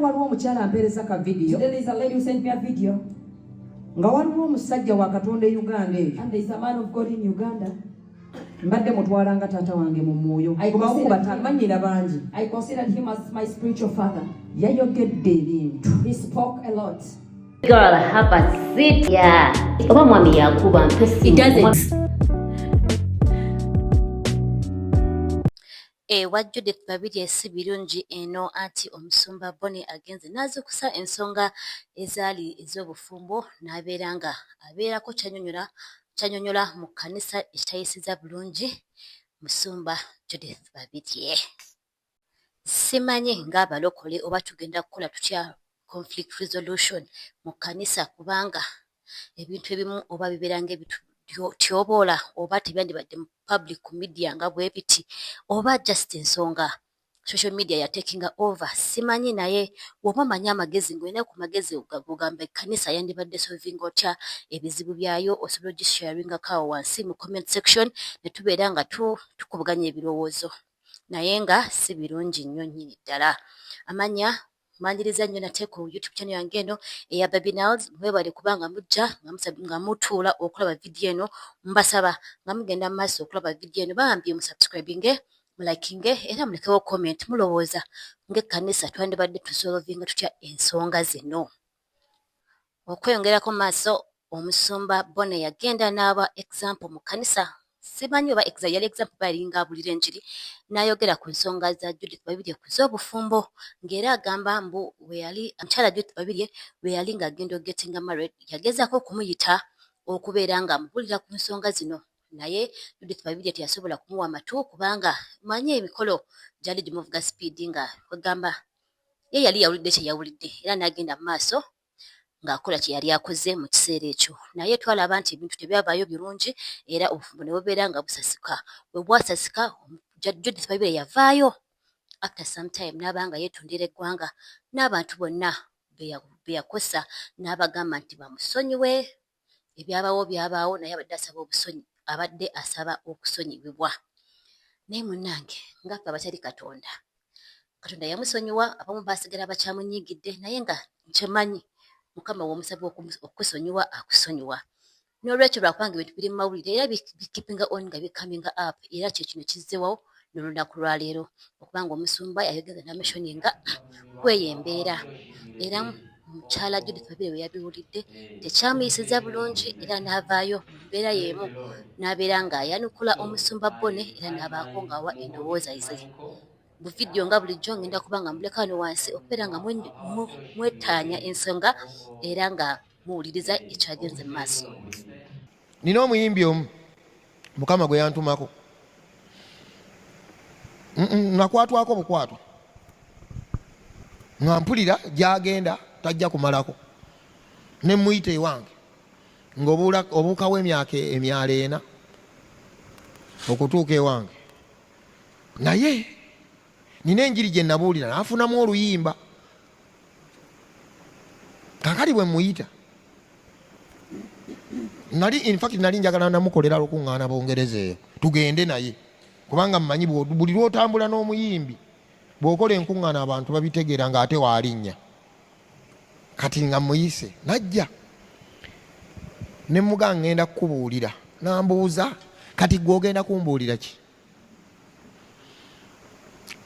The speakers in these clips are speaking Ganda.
Waliwo omukyala ampeereza ka video. Today there is a lady who sent me a video. Nga waliwo omusajja wa Katonda e Uganda eyo. And there is a man of God in Uganda. Mbadde mutwala nga taata wange mu mwoyo. I considered him as my spiritual father. Yayogedde ebintu. He spoke a lot. Girl, have a seat. Yeah. Oba mwami yakuba mpesi. It doesn't. Ewa Judith Babirye Sibilungi eno anti omusumba Bonny agenze nazukusa ensonga ezaali ez'obufumbo n'abeeranga abeerako kyanyonyola mu kkanisa ekitayisiza bulungi musumba Judith Babirye. Simanyi ng'abalokole oba tugenda kukola tutya conflict resolution mu kkanisa kubanga ebintu ebimu oba bibeeranga tyobola oba tebyandibadde mu public media nga bwe biti oba just ensonga social media ya taking over. Simanyi naye woba manyi amagezi ngwena ku magezi ogamba ekkanisa yandibadde solving otya ebizibu byayo osobola ogisharinga kawo wansi mu comment section ne tubeera nga tukubuganya ebirowoozo naye nga si birungi nnyo nnyini ddala. Amanya manjiriza nnyo nate ku YouTube channel yange eno eya Baby Nals mwebale kubanga mujja nga mutuula okulaba video eno mbasaba nga mugenda mu maaso okulaba video eno bambye mu subscribing mu liking era mulekewo comment mulowooza ng'ekkanisa twandibadde tusolvinga tutya ensonga zino. Okweyongerako maaso omusumba Bonny yagenda n'aba example mu kkanisa simanyi oba yali example balinga abulira enjiri n'ayogera ku nsonga za Judith Babirye ku z'obufumbo ng'era agamba mbu omukyala Judith Babirye bwe yali ng'agenda ogetinga married yagezaako okumuyita okubeera nga amubulira ku nsonga zino naye Judith Babirye teyasobola kumuwa matu kubanga manyi emikolo gyali gimuvuga speedi nga kwegamba ye yali yawulidde kye yawulidde era n'agenda mu maaso ng'akola kye yali akoze mu kiseera ekyo naye twalaba nti ebintu tebyavaayo birungi era obufumbo ne bubeera nga busasika. Bwe bwasasika Judith Babirye yavaayo after some time n'aba nga yeetondera eggwanga n'abantu bonna be yakosa n'abagamba nti bamusonyiwe ebyabaawo byabaawo naye abadde asaba okusonyibwa. Naye munnange ngaffe abatali Katonda yamusonyiwa abamu baasigala bakyamunyiigidde naye nga nkyemanyi Mukama w'omusaba okusonyiwa akusonyiwa. N'olwekyo lwakubanga ebintu biri mu mawulire era bikeeping on nga becoming up era kye kino kizzeewo n'olunaku lwaleero okubanga omusumba yayogeza n'amashoninga kweyo embeera era mukyala Judith Babirye we yabiwulidde tekyamuyisiza bulungi era n'avaayo mu mbeera y'emu n'abeera ng'ayanukula omusumba Bonny era n'abaako ng'awa endowooza ze. Bu video nga bulijjo ngenda kubanga muleka wano wansi okubeera nga mwetaanya ensonga era nga muwuliriza ekyagenze mu maaso. Nina omuyimbi omu Mukama gwe yantumako nakwatwako bukwatwa nga mpulira gy'agenda tajja kumalako ne muyita ewange ng'obuukawo emyaka emyala 4 okutuuka ewange naye nina enjiri gye nabuulira naafunamu oluyimba kakali bwe muyita nali njagala namukolera lukuŋŋaana Bungereza eyo tugende naye kubanga mmanyi buli lwotambula n'omuyimbi bw'okola enkuŋŋaana abantu babitegeera ng'ate waalinnya kati nga muyise najja ne muga ngenda kukubuulira nambuuza kati gw'ogenda kumbuulira ki?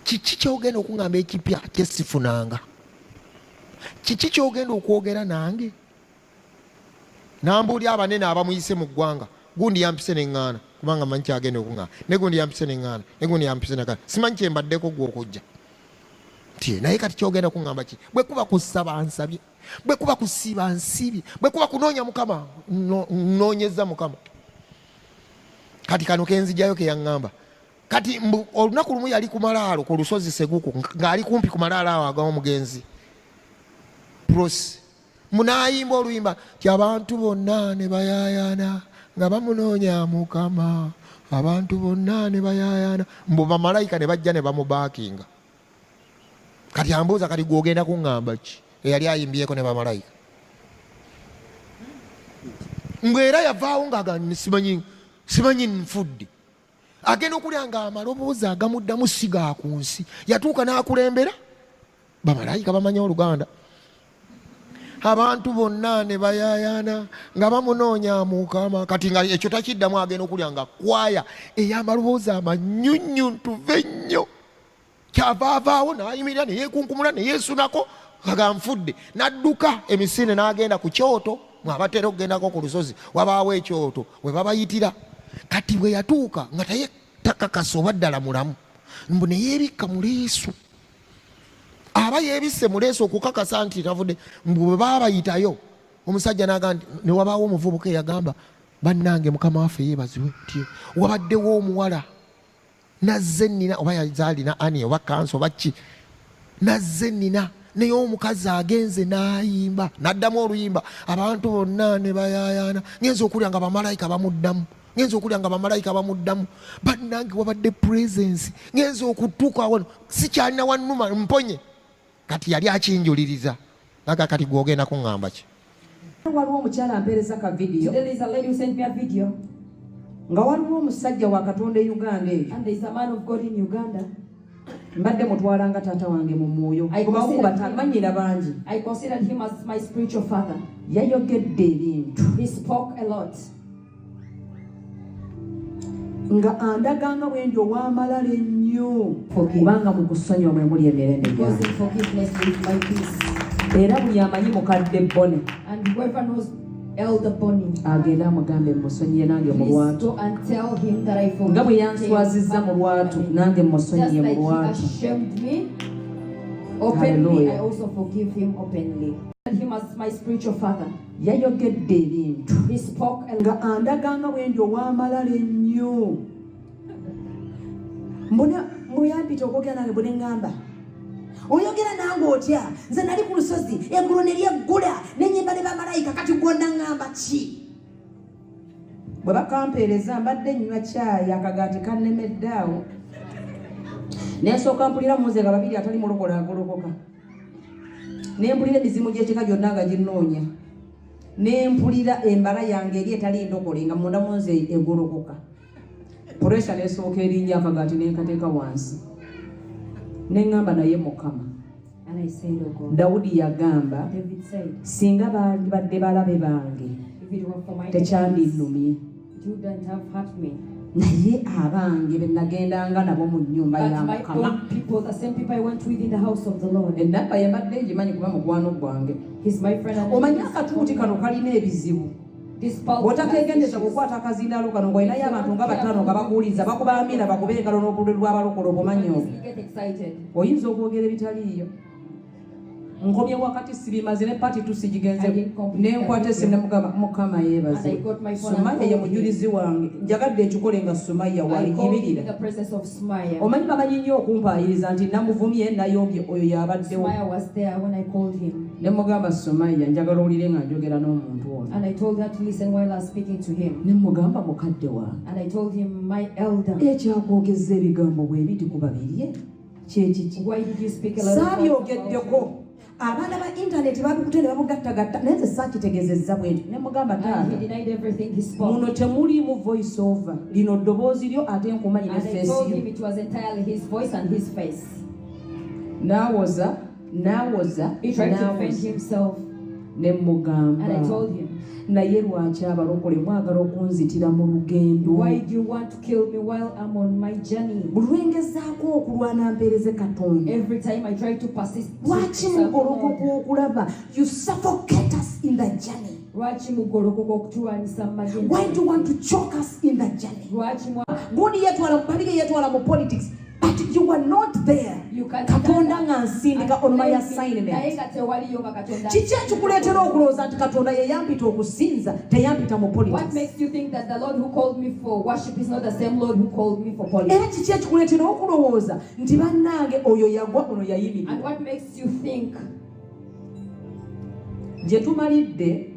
Kiki kyogenda okuŋŋamba ekipya kyesifunanga? Kiki kyogenda okwogera nange? Nambuulira abanene abamuyise mu ggwanga gundi yampise neŋŋaana kubanga manyi kyagenda okuŋŋaana ne gundi yampise neŋŋaana ne gundi yampise neŋŋaana simanyi kyembaddeko gwe okujja naye kati kyogenda okuŋŋamba ki? Bwe kuba kusaba nsabye, bwe kuba kusiiba nsibye, bwe kuba kunoonya Mukama nnoonyeza Mukama. Kati kano kenzijjayo ke yaŋŋamba kati olunaku lumu yali ku malaalo ku lusozi Seguku ng'ali kumpi ku malaalo awo ag'omugenzi Prosi munaayimba oluyimba ti abantu bonna ne bayaayana nga bamunoonya Mukama, abantu bonna ne bayaayana mbu bamalayika ne bajja ne bamubaakinga. Kati ambuuza kati gw'ogenda kuŋŋamba ki eyali ayimbyeko ne bamalayika? Mbwera yavaawo ng'aga simanyi nfudde agenda okulya nga amaloboozi agamuddamu siga ku nsi yatuuka n'akulembera bamalayika bamanyi Oluganda. Abantu bonna ne bayayaana nga bamunoonya Mukama. Kati nga ekyo takiddamu, agenda okulya nga kwaya ey'amaloboozi amanyunnyu ntuve nnyo. Kyava avaawo n'ayimirira ne yeekunkumula ne yeesunako nga nfudde, n'adduka emisinde n'agenda ku kyoto. Mwabatera okugendako ku lusozi wabaawo ekyoto we babayitira. Kati bwe yatuuka nga takakasa oba ddala mulamu, mbu ne yeebikka mu leesu. Aba yeebisse mu leesu okukakasa nti tavudde. Mbu bwe baabayitayo omusajja n'agamba nti ne wabaawo omuvubuka eyagamba, bannange Mukama waffe yeebazibwe nti wabaddewo omuwala nazze nnina, oba yazaalina ani oba kansa oba ki, nazze nnina naye omukazi agenze n'ayimba, n'addamu oluyimba. Abantu bonna ne bayayaana. Ngenza okulya nga bamalayika bamuddamu, ngenza okulya nga bamalayika bamuddamu. Bannange wabadde presence, ngenza okutuuka wano sikyalina wannuma mponye. Kati yali akinjuliriza. Naga kati gwogenda kuŋŋamba ki? Waliwo omukyala ampeereza ka video. There is a lady who sent me a video. Nga waliwo omusajja wa Katonda e Uganda eyo. And there is a man of God in Uganda. Mbadde mutwala nga taata wange mu mwoyo. Manyira bangi. I considered him as my spiritual father. Yayogedde ebintu. He spoke a lot. Nga andaganga bwendi ow'amalala ennyo. Kubanga mu kusonyiwa mwe muli emirembe Because gyange. in forgiveness is my peace. Era buli amanyi mukadde Bonny And whoever knows Elder Bonny, agenda amugambe musonyiye nange mu please lwatu. go and tell him that I Nga forgive bwe him. yanswazizza mu lwatu nange Just musonyiye mu like he lwatu. ashamed me openly, Hallelujah. I also forgive him openly. Him as my spiritual father. Yayogedde ebintu. He spoke a lot. Nga andaganga bwendi ow'amalala ennyo. Mbona muyampita okwogera nange bwe neŋŋamba oyogera nange otya, nze nali ku lusozi eggulu ne lyeggula n'ennyimba ne bamalayika, kati gwonna ŋŋamba ki? Bwe bakampeereza mbadde nnywa caayi akagaati kannemedde awo, nensooka mpulira muze nga babiri atali mulokola agolokoka, nempulira emizimu gy'ekika gyonna nga ginnoonya, nempulira embala yange eri etali ndokole nga munda munze egolokoka. Puresha nesooka erinnya akagaati nenkateeka wansi, neŋŋamba naye Mukama. And I said, oh God. Dawudi yagamba, David said, singa badde balabe bange if it were for my tekyandinumye, you wouldn't have hurt me. naye abange be nagendanga nabo mu nnyumba But ya my Mukama. own people, the same people I went with in the house of the Lord. Ennabba yembadde ngimanyi kuba mukwano gwange. He's my friend. And Omanyi akatuuti kano kalina ebizibu. this pulpit Bw'otakegendeza has issues. kukwata akazindaalo kano ng'olinayo abantu nga bataano nga bakuwuliza bakuba amina bakube engalo n'obululu lw'abalokole obumanyi obwo. You get excited. Oyinza okwogera ebitaliiyo. Nkomye wakati sibimaze ne pati tusigigenze nenkwata essimu ne mugamba Mukama yeebaze. Sumaya ye mujulizi wange, njagadde ekikole nga Sumaya I called him in waligibirira. the presence of Smaya. Omanyi bamanyi nnyo okumpaayiriza nti namuvumye nayombye oyo yabaddewo. Smaya was there when I called him. Ne mugamba Sumaya njagala owulire nga njogera n'omuntu ono. And I told her to listen while I was speaking to him. Ne mugamba mukadde wange. And I told him, my elder, Ekyakwogeza ebigambo bwe biti ku babirye kyekiki. why did you speak a lot of words about Saabyogeddeko. me? Abaana ba internet babikutende babugattagatta naye nze saakitegeezezza bwenti ne mugamba And taata he denied everything he spoke. muno temuliimu voice over, lino ddoboozi lyo ate nkumanyi ne And I feesi told yo. him it was entirely his voice and his face. N'awoza He tried to defend himself. ne And I mugamba told him, naye lwaki abalokole mwagala okunzitira mu lugendo why do you want to kill me while I'm on my journey? buli lwengezaako okulwana mpeereze Katonda Every time I try to persist, lwaki mugolokoka okulaba you suffocate us in the journey. lwaki mugolokoka okutulwanyisa mu magezi? Why do you want to choke us in the journey? Lwaki gundi yetwala mu babiri yetwala mu politics but you were not there. you can Katonda nga nsindika on my naye assignment. nga tewaliyo nga Katonda. Kiki ekikuleetera okulowooza nti Katonda ye yampita okusinza teyampita mu What politics? makes you think that the Lord who called me for worship is not the same Lord who called me for politics? Era kiki ekikuleetera okulowooza nti bannange oyo yagwa ono yayimirira? And what makes you think Gye tumalidde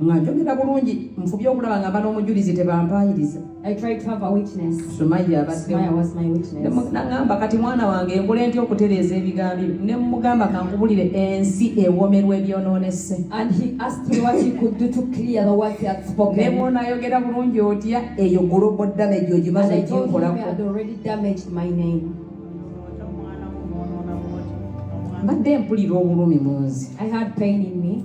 nga njogera bulungi nfubye okulaba nga n'omujulizi tebampaayiriza. I tried to have a witness. Sumaya Smaya abaddewo. was my witness. Nagamba kati mwana wange nkole ntya okutereeza ebigambo ne mugamba kankubulire ensi ewomerwa ebyonoonese. And he asked me what he could do to clear the words he had Ne spoken. bw'onaayogera bulungi otya eyo global damage ogimaze And I told him he oginkolako. had already damaged my name. mbadde mpulira obulumi munzi I had pain in me.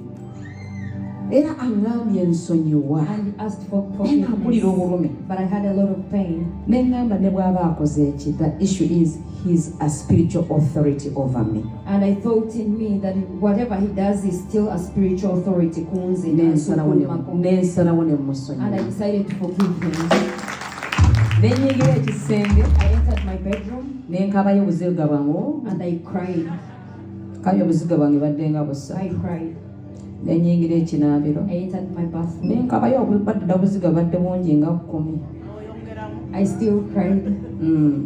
era aŋŋambye nsonyiwa And he asked for naye nga mpulira forgiveness. obulumi But I had a lot of pain. ne ŋŋamba ne bw'aba akoze eki the issue is he's a spiritual authority over me. And I thought in me that whatever he does is still a spiritual authority. Kunzi na N'ensalawo ne And I musonyiwa decided to forgive him. ne nyigira ekisenge I entered my bedroom ne nkabayo obuziga bwange and I cried. kayo obuziga bwange badde nga busa I cried. ne nyingira ekinaabiro I entered my ne bathroom. nkabayo badda obuziga badde bungi nga 10. I still cried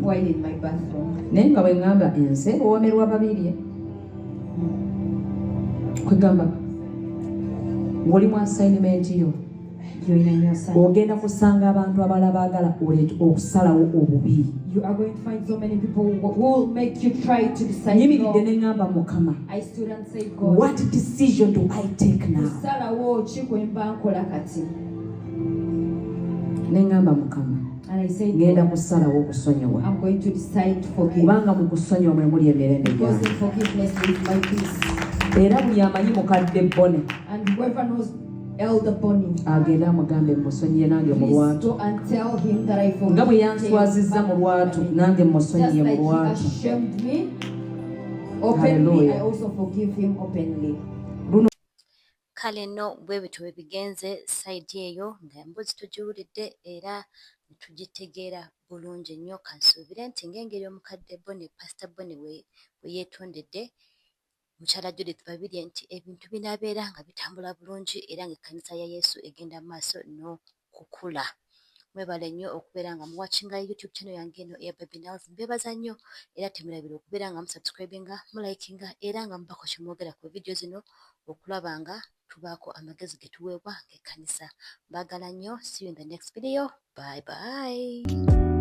while in my bathroom. naye nga bwe ŋŋamba ense owomerwa Babirye kwegamba ng'oli mu assignment yo You're in your assignment. ogenda kusanga abantu abalala baagala okusalawo obubi. You are going to find so many people who will make you try to decide. Nyimiridde No. ne ŋŋamba Mukama, I stood and said, God, what decision do I take now? kusalawo ki kwe mba nkola kati? Ne ŋŋamba Mukama, And I said, ngenda God, kusalawo okusonyiwa I'm going to decide to forgive. kubanga mu kusonyiwa mwe muli emirembe Because gyange. in forgiveness is my peace. Era buli amanyi mukadde Bonny And whoever knows Elder Bonny, agenda amugambe musonyiye nange mu please lwatu go and tell him that I nga forgive bwe him. yanswazizza mu lwatu nange Just musonyiye mu like he lwatu. ashamed me openly, Hallelujah. I also forgive him openly. kale nno bwe bityo bwe bigenze sayidi eyo nga emboozi tugiwulidde era ne tugitegeera bulungi nnyo. Kansuubire nti ng'engeri omukadde Bonny Pastor Bonny bwe yeetondedde mukyala Judith Babirye nti ebintu binaabeera nga bitambula bulungi era ng'ekkanisa ya Yesu egenda mu maaso n'okukula. Mwebale nnyo okubeera nga muwatchinga YouTube channel yange eno eya Baby Nels. Mbebaza nnyo era temulabira okubeera nga musubscribinga, mulikinga era nga mubako kye mwogera ku video zino okulaba nga tubaako amagezi ge tuweebwa ng'ekkanisa. Mbaagala nnyo. See you in the next video. Bye bye.